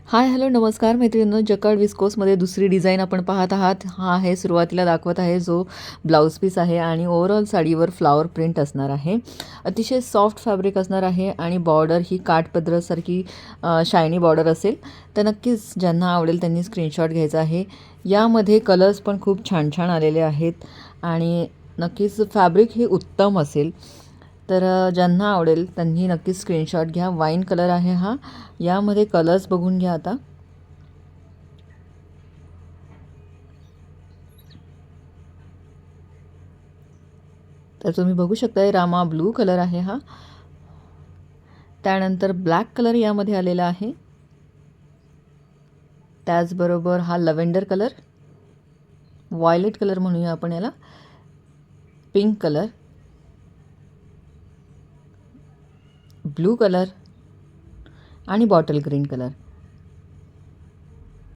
Hi hello नमस्कार मैत्रिणींनो, jacquard विस्कोसमध्ये दुसरी डिझाईन आपण पाहत आहात. हा आहे सुरुवातीला दाखवत आहे जो ब्लाऊज पीस आहे आणि ओव्हरऑल साडीवर फ्लावर प्रिंट असणार आहे. अतिशय सॉफ्ट फॅब्रिक असणार आहे आणि बॉर्डर ही काठपदरासारखी शायनी बॉर्डर असेल. तर नक्कीच ज्यांना आवडेल त्यांनी स्क्रीनशॉट घ्यायचा आहे. यामध्ये कलर्स पण खूप छान छान आलेले आहेत आणि नक्कीच फॅब्रिक हे उत्तम असेल. तर ज्यांना आवडेल त्यांनी नक्कीच स्क्रीनशॉट घ्या. वाईन कलर आहे हा. यामध्ये कलर्स बघून घ्या आता. तर तुम्ही बघू शकताय रामा ब्लू कलर आहे हा. त्यानंतर ब्लॅक कलर यामध्ये आलेला आहे. त्याचबरोबर हा लव्हेंडर कलर, व्हायलेट कलर म्हणूया आपण याला, पिंक कलर, ब्लू कलर आणि बॉटल ग्रीन कलर.